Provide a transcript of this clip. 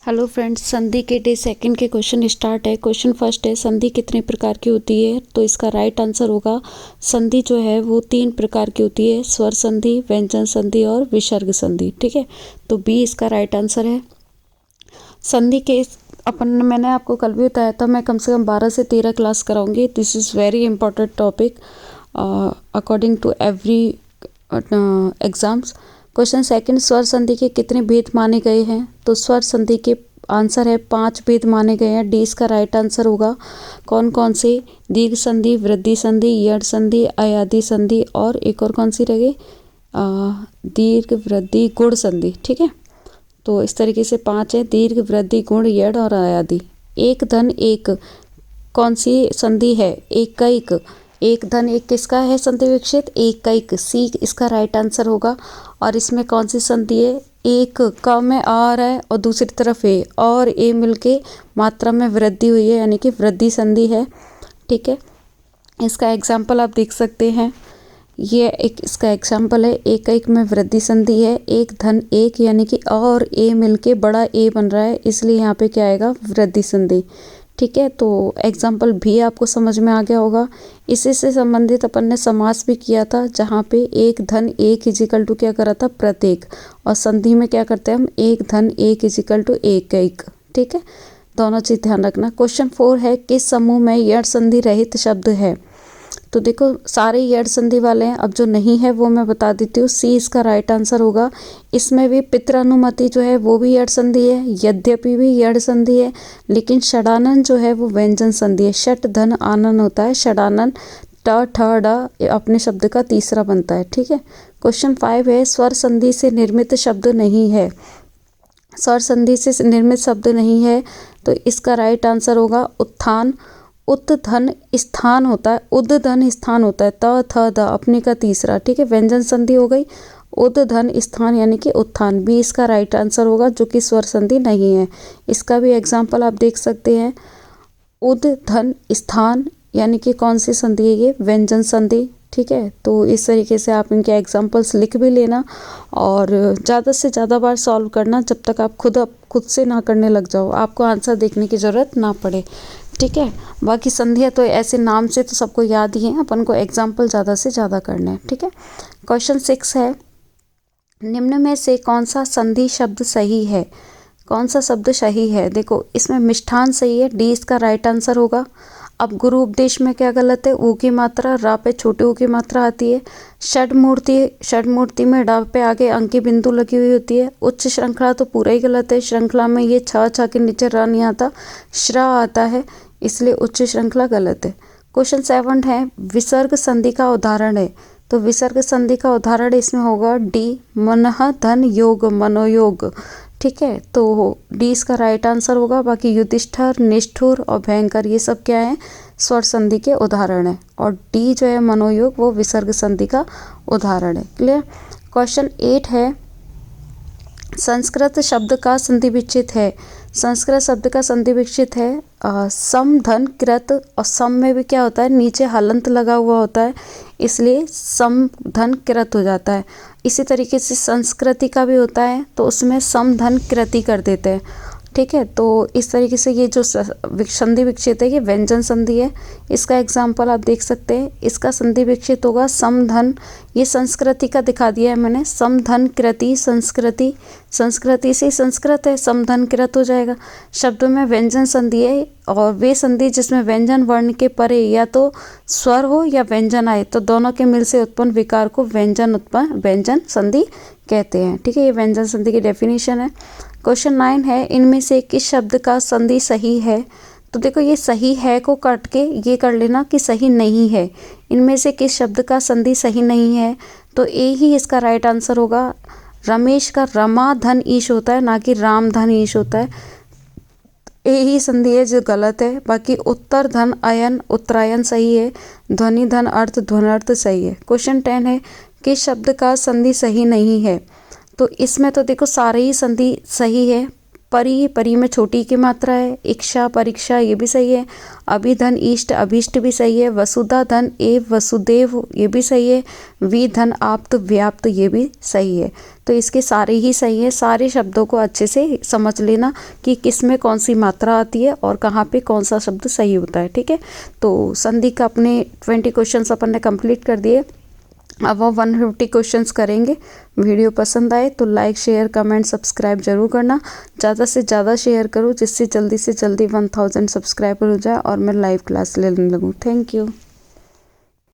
Hello friends, संधि के day second के क्वेश्चन स्टार्ट है। क्वेश्चन फर्स्ट है, संधि कितने प्रकार की होती है? तो इसका राइट आंसर होगा संधि जो है वो 3 प्रकार की होती है, स्वर संधि, व्यंजन संधि और विसर्ग संधि। ठीक है, तो बी इसका राइट आंसर है। संधि के मैंने आपको कल भी बताया था, मैं कम से कम 12 से 13 क्लास कराऊंगी। This is very important topic according to every exams. Question second, स्वर संधि के कितने भेद माने गए हैं? तो स्वर संधि के आंसर है 5 भेद माने गए हैं। डी इसका राइट आंसर होगा। कौन कौन से? दीर्घ संधि, वृद्धि संधि, यड़ संधि, अयादि संधि और एक और कौन सी रह गई? दीर्घ, वृद्धि, गुण संधि। ठीक है, तो इस तरीके से 5 है, दीर्घ, वृद्धि, गुण, यड़ और अयादि। एक धन एक कौन सी संधि है? एकैक। एक धन एक किसका है संधि विक्षेद? एकैक। सी इसका राइट आंसर होगा। और इसमें कौन सी संधि है? एक क में आ रहा है और दूसरी तरफ ए, और ए मिलके मात्रा में वृद्धि हुई है, यानी कि वृद्धि संधि है। ठीक है, इसका एग्जाम्पल आप देख सकते हैं। ये एक इसका एग्जाम्पल है, एकैक में वृद्धि संधि है। एक धन एक यानी कि और ए मिलके बड़ा ए बन रहा है, इसलिए यहाँ पे क्या आएगा? वृद्धि संधि। ठीक है, तो एग्जाम्पल भी आपको समझ में आ गया होगा। इसी से संबंधित अपन ने समास भी किया था, जहाँ पे एक धन एक इजिकल टू क्या करा था? प्रत्येक। और संधि में क्या करते हैं हम? एक धन एक इजिकल टू एकैक। ठीक है, दोनों चीज़ ध्यान रखना। क्वेश्चन 4 है, किस समूह में यड़ संधि रहित शब्द है? तो देखो सारे यड़ संधि वाले हैं, अब जो नहीं है वो मैं बता देती हूँ। सी इसका राइट आंसर होगा। इसमें भी पितृनुमति जो है वो भी यड़ संधि है, यद्यपि भी यड़ संधि है, लेकिन षडानन जो है वो व्यंजन संधि है। षट धन आनन होता है, षडानन ट ठ ड अपने शब्द का तीसरा बनता है। ठीक है, क्वेश्चन 5 है, स्वर संधि से निर्मित शब्द नहीं है। स्वर संधि से निर्मित शब्द नहीं है, तो इसका राइट आंसर होगा उत्थान। उत्धन स्थान होता है, उद्धन स्थान होता है, त थ द अपने का तीसरा। ठीक है, व्यंजन संधि हो गई, उद्धन स्थान यानी कि उत्थान। बी इसका राइट आंसर होगा, जो कि स्वर संधि नहीं है। इसका भी एग्जाम्पल आप देख सकते हैं। उद्धन स्थान यानी कि कौन सी संधि है? ये व्यंजन संधि। ठीक है, तो इस तरीके से आप इनके एग्जाम्पल्स लिख भी लेना और ज़्यादा से ज़्यादा बार सॉल्व करना, जब तक आप खुद से ना करने लग जाओ, आपको आंसर देखने की ज़रूरत ना पड़े। ठीक है, बाकी संधियाँ तो ऐसे नाम से तो सबको याद ही हैं, अपन को एग्जाम्पल ज़्यादा से ज़्यादा करने हैं। ठीक है, क्वेश्चन 6 है, निम्न में से कौन सा संधि शब्द सही है? कौन सा शब्द सही है? देखो इसमें मिष्ठान सही है, डी इसका राइट आंसर होगा। अब गुरु उपदेश में क्या गलत है? ऊ की मात्रा रा पे छोटे ऊ की मात्रा आती है। षड्मूर्ति में डा पे आगे अंक की बिंदु लगी हुई होती है। उच्च श्रृंखला तो पूरा ही गलत है, श्रृंखला में ये छ के नीचे र नहीं आता, श्रा आता है, इसलिए उच्च श्रृंखला गलत है। क्वेश्चन 7 है, विसर्ग संधि का उदाहरण है। तो विसर्ग संधि का उदाहरण इसमें होगा डी, मनः धन योग, मनोयोग। ठीक है, तो डी इसका राइट आंसर होगा। बाकी युधिष्ठिर, निष्ठुर और भयंकर ये सब क्या है? स्वर संधि के उदाहरण है। और डी जो है मनोयोग, वो विसर्ग संधि का उदाहरण है। क्लियर? क्वेश्चन 8 है, संस्कृत शब्द का संधि विच्छेद है। संस्कृत शब्द का संधि विच्छेद है सम धन कृत, और सम में भी क्या होता है? नीचे हलंत लगा हुआ होता है, इसलिए सम धन कृत हो जाता है। इसी तरीके से संस्कृति का भी होता है, तो उसमें सम धन कृति कर देते हैं। ठीक है, तो इस तरीके से ये जो संधि विच्छेद है ये व्यंजन संधि है। इसका एग्जाम्पल आप देख सकते हैं। इसका संधि विच्छेद होगा समधन, ये संस्कृति का दिखा दिया है मैंने, समधन कृति, संस्कृति, संस्कृति से संस्कृत है, समधन कृत हो जाएगा। शब्दों में व्यंजन संधि है, और वे संधि जिसमें व्यंजन वर्ण के परे या तो स्वर हो या व्यंजन आए, तो दोनों के मिल से उत्पन्न विकार को व्यंजन संधि कहते हैं। ठीक है, ये व्यंजन संधि की डेफिनेशन है। क्वेश्चन 9 है, इनमें से किस शब्द का संधि सही है? तो देखो ये सही है को काट के ये कर लेना कि सही नहीं है। इनमें से किस शब्द का संधि सही नहीं है? तो ए ही इसका राइट आंसर होगा। रमेश का रमा धन ईश होता है, ना कि राम धन ईश होता है। ए ही संधि है जो गलत है। बाकी उत्तर धन अयन, उत्तरायण सही है। ध्वनि धन अर्थ, ध्वनर्थ सही है। क्वेश्चन 10 है, किस शब्द का संधि सही नहीं है? तो इसमें तो देखो सारे ही संधि सही है। परी, परी में छोटी की मात्रा है। इच्छा, परीक्षा, ये भी सही है। अभिधन, इष्ट, अभीष्ट भी सही है। वसुधा धन, एव, वसुदेव, ये भी सही है। विधन, आप्त, व्याप्त, ये भी सही है। तो इसके सारे ही सही है। सारे शब्दों को अच्छे से समझ लेना कि किस में कौन सी मात्रा आती है और कहाँ पे कौन सा शब्द सही होता है। ठीक है, तो संधि का अपने 20 क्वेश्चंस अपन ने कंप्लीट कर दिए। अब वो 150 क्वेश्चंस करेंगे। वीडियो पसंद आए तो लाइक, शेयर, कमेंट, सब्सक्राइब जरूर करना। ज़्यादा से ज़्यादा शेयर करो जिससे जल्दी से जल्दी 1000 सब्सक्राइबर हो जाए और मैं लाइव क्लास लेने लगूँ। Thank you.